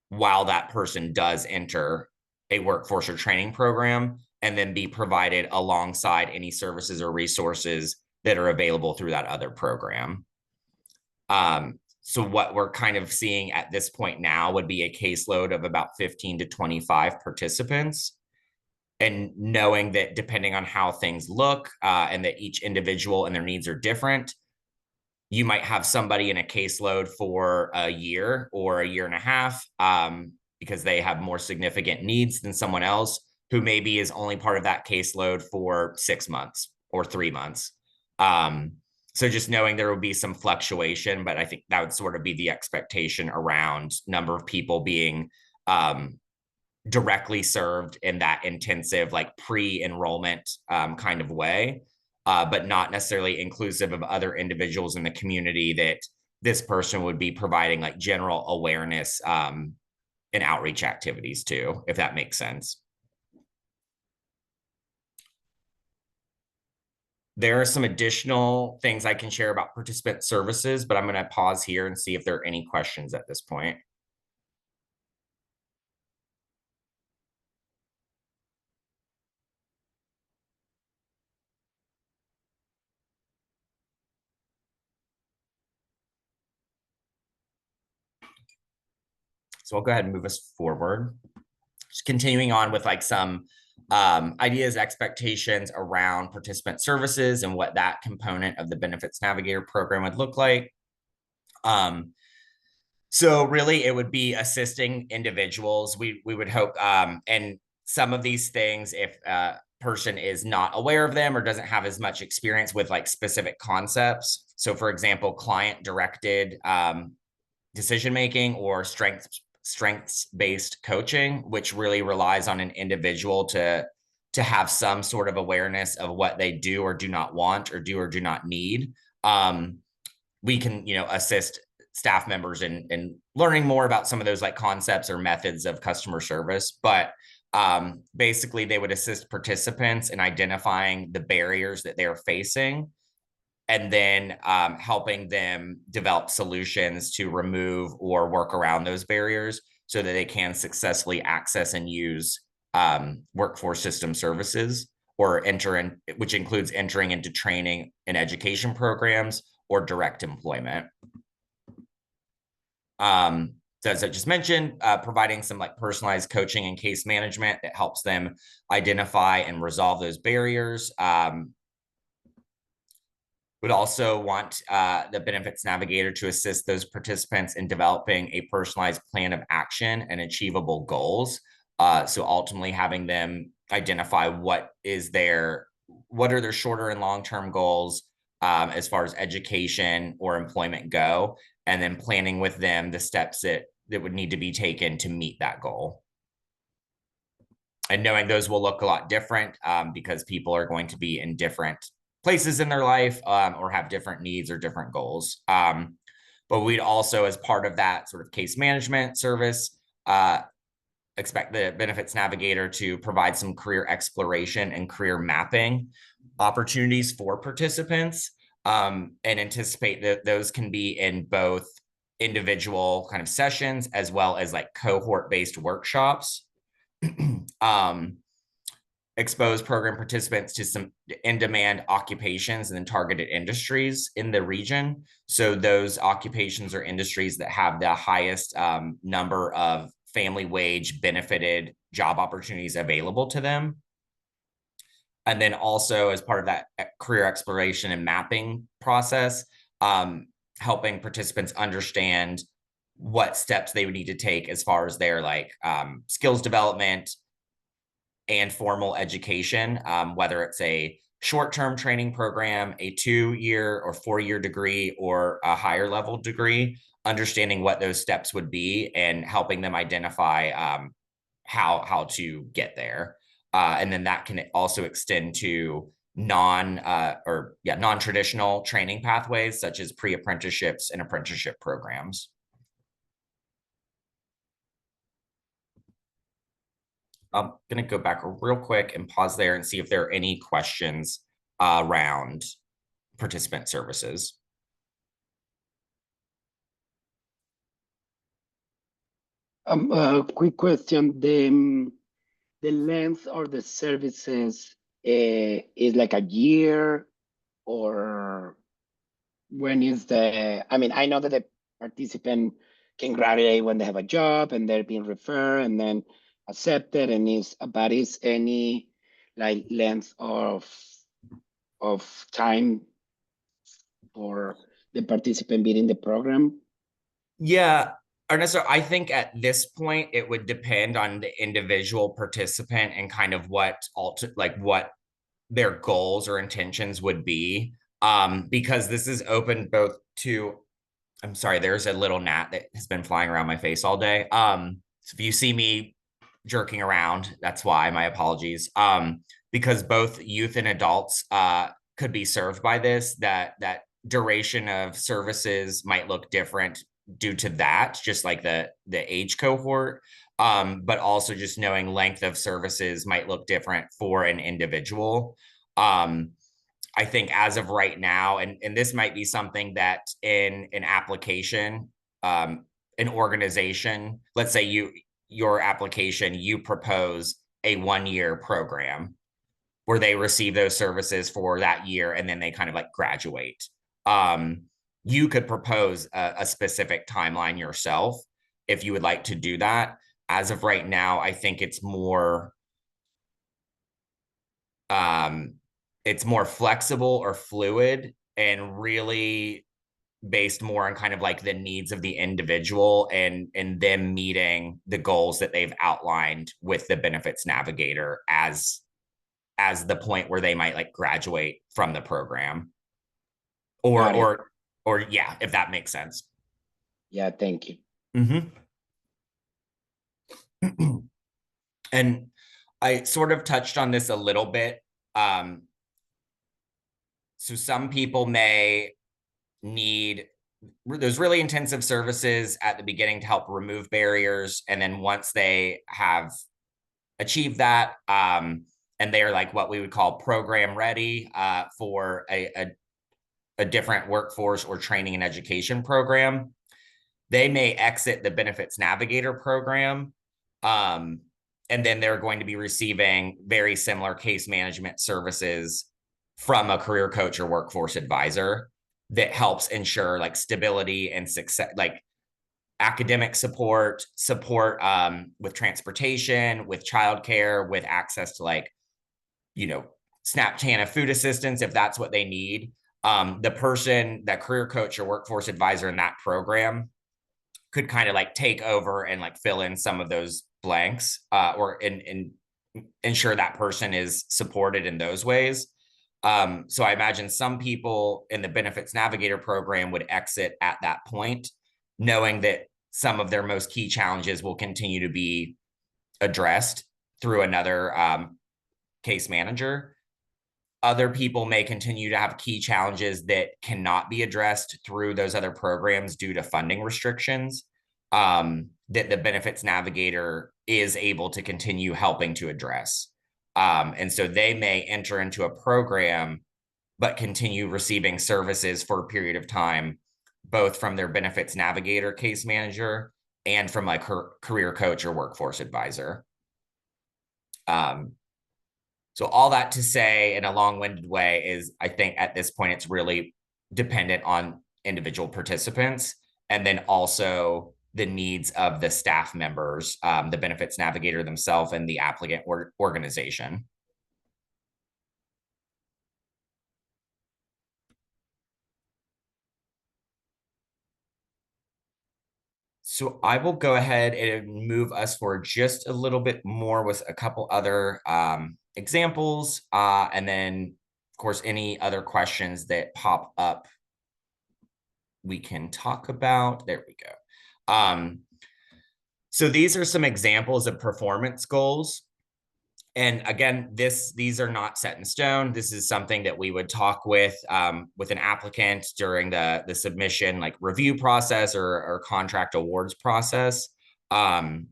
while that person does enter a workforce or training program, and then be provided alongside any services or resources that are available through that other program. So what we're kind of seeing at this point now would be a caseload of about 15 to 25 participants. And knowing that depending on how things look, and that each individual and their needs are different, you might have somebody in a caseload for a year or a year and a half, because they have more significant needs than someone else. who maybe is only part of that caseload for 6 months or 3 months. So just knowing there will be some fluctuation, but I think that would sort of be the expectation around number of people being directly served in that intensive, like pre-enrollment kind of way, but not necessarily inclusive of other individuals in the community that this person would be providing like general awareness and outreach activities to, if that makes sense. There are some additional things I can share about participant services, but I'm going to pause here and see if there are any questions at this point. So I'll go ahead and move us forward. Just continuing on with like some ideas, expectations around participant services and what that component of the Benefits Navigator program would look like. So really it would be assisting individuals. We would hope, and some of these things, if a person is not aware of them or doesn't have as much experience with like specific concepts. So for example, client directed decision making or strengths-based coaching, which really relies on an individual to have some sort of awareness of what they do or do not want or do not need. We can, assist staff members in learning more about some of those like concepts or methods of customer service. But basically, they would assist participants in identifying the barriers that they are facing and then helping them develop solutions to remove or work around those barriers so that they can successfully access and use workforce system services or which includes entering into training and education programs or direct employment. So as I just mentioned, providing some like personalized coaching and case management that helps them identify and resolve those barriers. Would also want the Benefits Navigator to assist those participants in developing a personalized plan of action and achievable goals. So ultimately having them identify what are their shorter and long-term goals as far as education or employment go, and then planning with them the steps that would need to be taken to meet that goal. And knowing those will look a lot different because people are going to be in different places in their life or have different needs or different goals. But we'd also, as part of that sort of case management service, expect the Benefits Navigator to provide some career exploration and career mapping opportunities for participants, and anticipate that those can be in both individual kind of sessions as well as like cohort-based workshops. Expose program participants to some in-demand occupations and then targeted industries in the region. So those occupations or industries that have the highest number of family wage benefited job opportunities available to them. And then also as part of that career exploration and mapping process, helping participants understand what steps they would need to take as far as their like skills development, and formal education, whether it's a short-term training program, a 2-year or 4-year degree, or a higher level degree, understanding what those steps would be and helping them identify how to get there. And then that can also extend to non-traditional training pathways, such as pre-apprenticeships and apprenticeship programs. I'm going to go back real quick and pause there and see if there are any questions around participant services.
A quick question. The length of the services is like a year, or when is I mean, I know that the participant can graduate when they have a job and they're being referred and then accepted, and but is any like length of time for the participant being in the program?
Yeah, Ernesto, I think at this point it would depend on the individual participant and kind of what their goals or intentions would be. Because this is open both to, I'm sorry, there's a little gnat that has been flying around my face all day. So if you see me jerking around, that's why. My apologies. Because both youth and adults could be served by this. That duration of services might look different due to that, just like the age cohort. But also just knowing length of services might look different for an individual. I think as of right now, and this might be something that in an application, an organization, let's say your application, you propose a 1-year program where they receive those services for that year and then they kind of like graduate. You could propose a specific timeline yourself if you would like to do that. As of right now, I think it's more flexible or fluid and really based more on kind of like the needs of the individual and them meeting the goals that they've outlined with the benefits navigator as the point where they might like graduate from the program or
Got it.
or yeah, if that makes sense.
Yeah, thank you.
Mm-hmm. And I sort of touched on this a little bit. So some people may need those really intensive services at the beginning to help remove barriers. And then once they have achieved that, and they're like what we would call program ready for a different workforce or training and education program, they may exit the benefits navigator program. And then they're going to be receiving very similar case management services from a career coach or workforce advisor that helps ensure like stability and success, like academic support with transportation, with childcare, with access to like, SNAP TANF food assistance if that's what they need. The person, that career coach or workforce advisor in that program could kind of like take over and like fill in some of those blanks or ensure that person is supported in those ways. So I imagine some people in the benefits navigator program would exit at that point, knowing that some of their most key challenges will continue to be addressed through another case manager. Other people may continue to have key challenges that cannot be addressed through those other programs due to funding restrictions that the benefits navigator is able to continue helping to address. And so they may enter into a program, but continue receiving services for a period of time, both from their benefits navigator case manager and from like her career coach or workforce advisor. So all that to say in a long-winded way is I think at this point, it's really dependent on individual participants and then also the needs of the staff members, the benefits navigator themselves and the applicant organization. So I will go ahead and move us for just a little bit more with a couple other examples. And then, of course, any other questions that pop up, we can talk about. There we go. So these are some examples of performance goals. And again, these are not set in stone. This is something that we would talk with an applicant during the submission like review process or contract awards process. And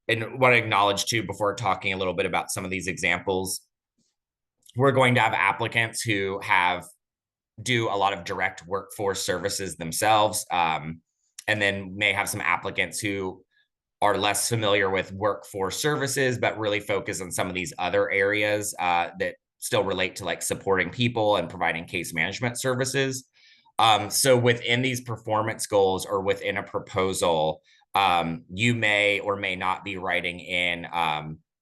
want to acknowledge too, before talking a little bit about some of these examples, we're going to have applicants who do a lot of direct workforce services themselves, and then may have some applicants who are less familiar with workforce services, but really focus on some of these other areas that still relate to like supporting people and providing case management services. So within these performance goals or within a proposal, you may or may not be writing in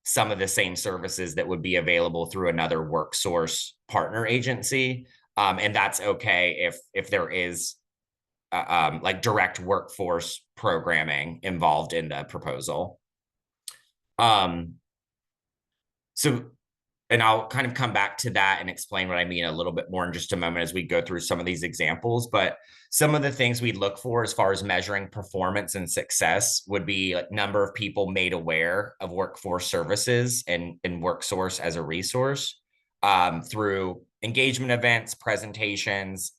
some of the same services that would be available through another work source partner agency. And that's okay if there is like direct workforce programming involved in the proposal. Um, so, and I'll kind of come back to that and explain what I mean a little bit more in just a moment as we go through some of these examples. But some of the things we'd look for as far as measuring performance and success would be like number of people made aware of workforce services and WorkSource as a resource through engagement events, presentations,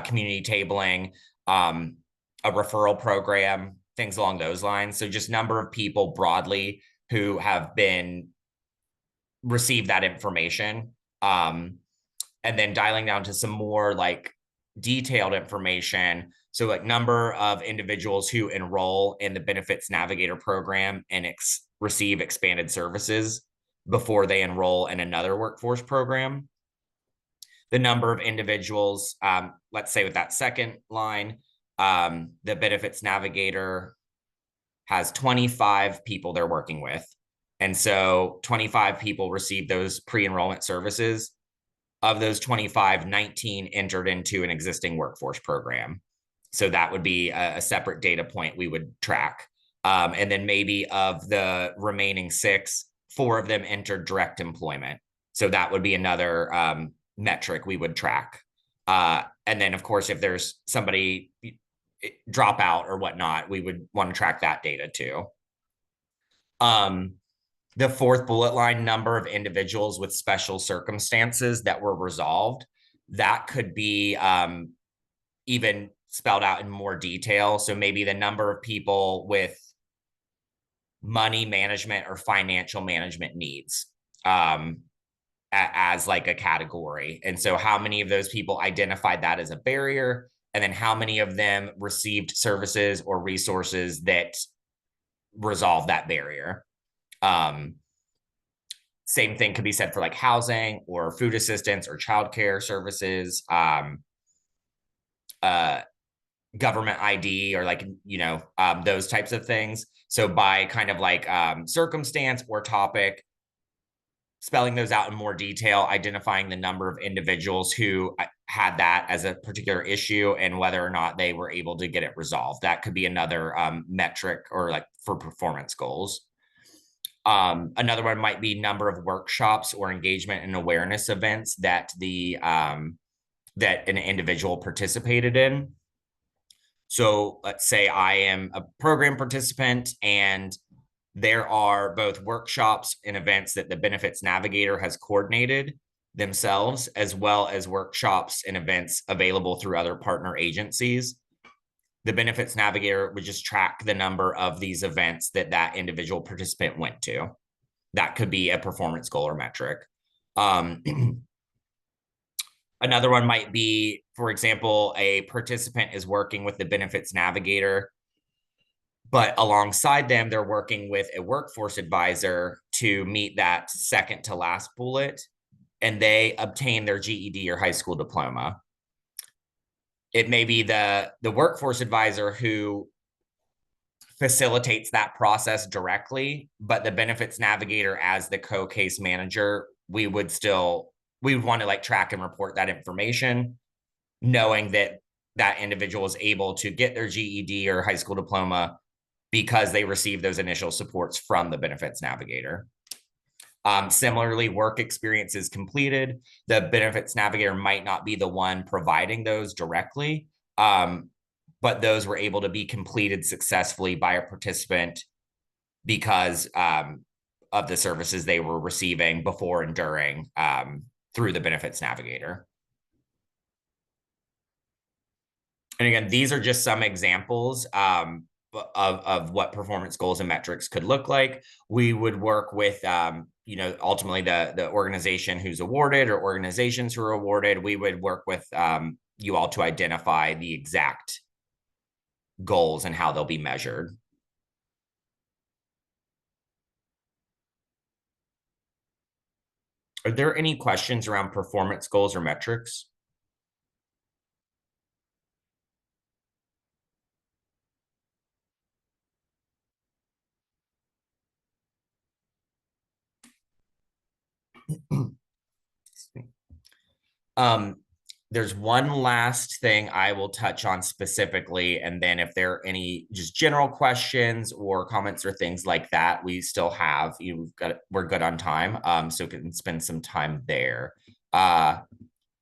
community tabling, a referral program, things along those lines. So just number of people broadly who have been receive that information. And then dialing down to some more like detailed information. So like number of individuals who enroll in the Benefits Navigator program and receive expanded services before they enroll in another workforce program. The number of individuals, let's say with that second line, the Benefits Navigator has 25 people they're working with. And so 25 people receive those pre-enrollment services. Of those 25, 19 entered into an existing workforce program. So that would be a separate data point we would track. And then maybe of the remaining 6, 4 of them entered direct employment. So that would be another metric we would track. And then, of course, if there's somebody drop out or whatnot, we would want to track that data too. The fourth bullet line, number of individuals with special circumstances that were resolved, that could be even spelled out in more detail. So maybe the number of people with money management or financial management needs as like a category. And so how many of those people identified that as a barrier? And then how many of them received services or resources that resolve that barrier? Same thing could be said for like housing or food assistance or childcare services, government ID or like, those types of things. So by kind of like circumstance or topic, spelling those out in more detail, identifying the number of individuals who had that as a particular issue and whether or not they were able to get it resolved. That could be another metric or like for performance goals. Another one might be number of workshops or engagement and awareness events that that an individual participated in. So let's say I am a program participant and there are both workshops and events that the Benefits Navigator has coordinated themselves, as well as workshops and events available through other partner agencies. The Benefits Navigator would just track the number of these events that that individual participant went to. That could be a performance goal or metric. Another one might be, for example, a participant is working with the Benefits Navigator, but alongside them, they're working with a workforce advisor to meet that second to last bullet, and they obtain their GED or high school diploma. It may be the workforce advisor who facilitates that process directly, but the Benefits Navigator as the co-case manager, we would want to like track and report that information, knowing that that individual is able to get their GED or high school diploma because they received those initial supports from the Benefits Navigator. Similarly, work experiences completed. The Benefits Navigator might not be the one providing those directly, but those were able to be completed successfully by a participant because of the services they were receiving before and during through the Benefits Navigator. And again, these are just some examples of what performance goals and metrics could look like. We would work with, ultimately the organization who's awarded or organizations who are awarded. We would work with you all to identify the exact goals and how they'll be measured. Are there any questions around performance goals or metrics? there's one last thing I will touch on specifically, and then if there are any just general questions or comments or things like that, we still have, we're good on time, so we can spend some time there.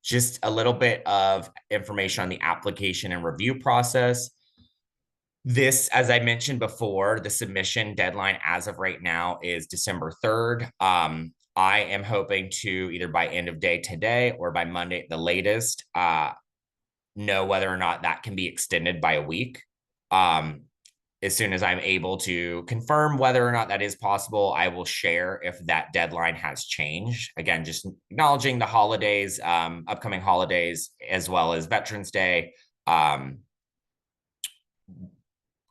Just a little bit of information on the application and review process. This, as I mentioned before, the submission deadline as of right now is December 3rd. I am hoping to either by end of day today or by Monday at the latest, know whether or not that can be extended by a week. As soon as I'm able to confirm whether or not that is possible, I will share if that deadline has changed. Again, just acknowledging the holidays, upcoming holidays, as well as Veterans Day,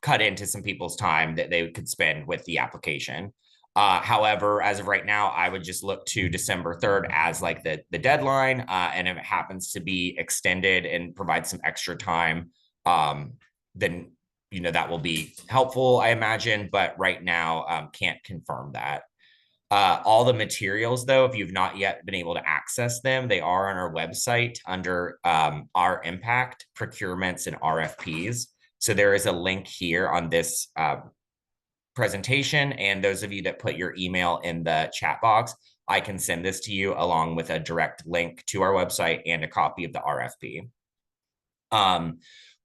cut into some people's time that they could spend with the application. However, as of right now, I would just look to December 3rd as like the deadline. And if it happens to be extended and provide some extra time, then that will be helpful, I imagine. But right now, can't confirm that. All the materials, though, if you've not yet been able to access them, they are on our website under our impact, procurements, and RFPs. So there is a link here on this presentation. And those of you that put your email in the chat box, I can send this to you along with a direct link to our website and a copy of the RFP.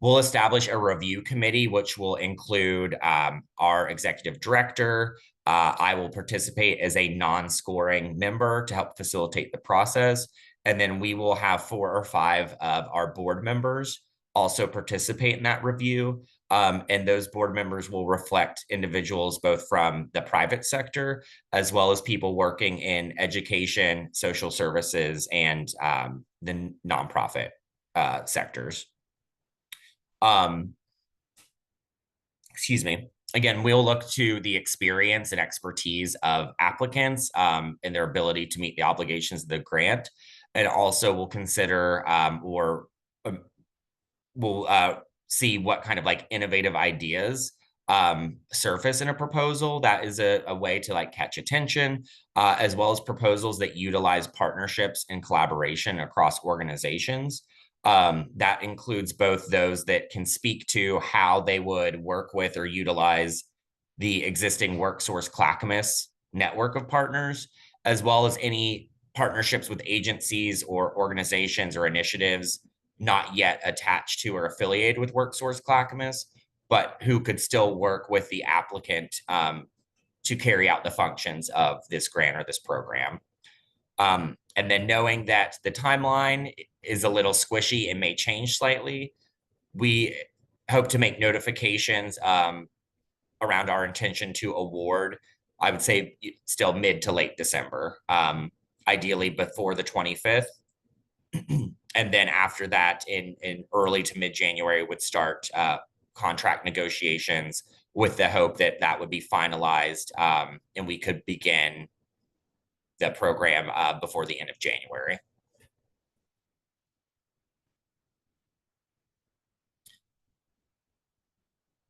We'll establish a review committee, which will include our executive director. I will participate as a non-scoring member to help facilitate the process. And then we will have 4 or 5 of our board members also participate in that review. And those board members will reflect individuals both from the private sector, as well as people working in education, social services, and the nonprofit sectors. Excuse me. Again, we'll look to the experience and expertise of applicants and their ability to meet the obligations of the grant. And also we'll consider we'll see what kind of like innovative ideas surface in a proposal. That is a way to like catch attention, as well as proposals that utilize partnerships and collaboration across organizations. That includes both those that can speak to how they would work with or utilize the existing WorkSource Clackamas network of partners, as well as any partnerships with agencies or organizations or initiatives not yet attached to or affiliated with WorkSource Clackamas, but who could still work with the applicant to carry out the functions of this grant or this program. And then knowing that the timeline is a little squishy and may change slightly, we hope to make notifications around our intention to award, I would say still mid to late December, ideally before the 25th. And then after that, in early to mid-January, would start contract negotiations with the hope that that would be finalized and we could begin the program before the end of January.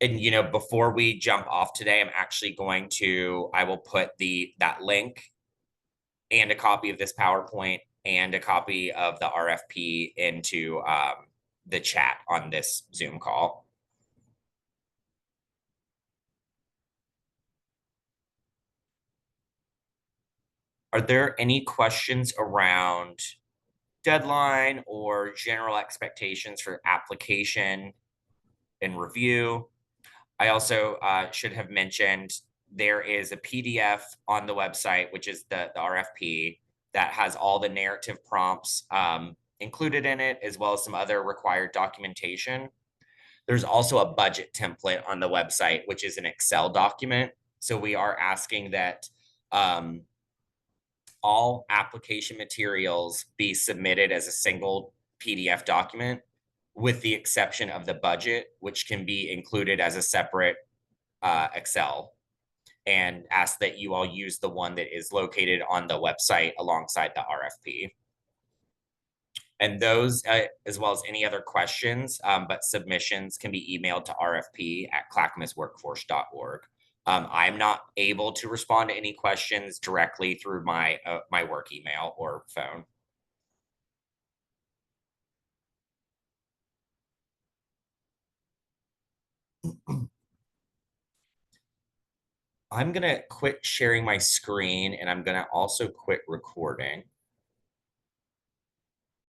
And before we jump off today, I will put that link and a copy of this PowerPoint and a copy of the RFP into the chat on this Zoom call. Are there any questions around deadline or general expectations for application and review? I also should have mentioned there is a PDF on the website, which is the RFP, that has all the narrative prompts included in it, as well as some other required documentation. There's also a budget template on the website, which is an Excel document. So we are asking that all application materials be submitted as a single PDF document, with the exception of the budget, which can be included as a separate Excel, and ask that you all use the one that is located on the website alongside the RFP. And those, as well as any other questions, but submissions can be emailed to rfp@clackamasworkforce.org. I'm not able to respond to any questions directly through my work email or phone. I'm going to quit sharing my screen and I'm going to also quit recording.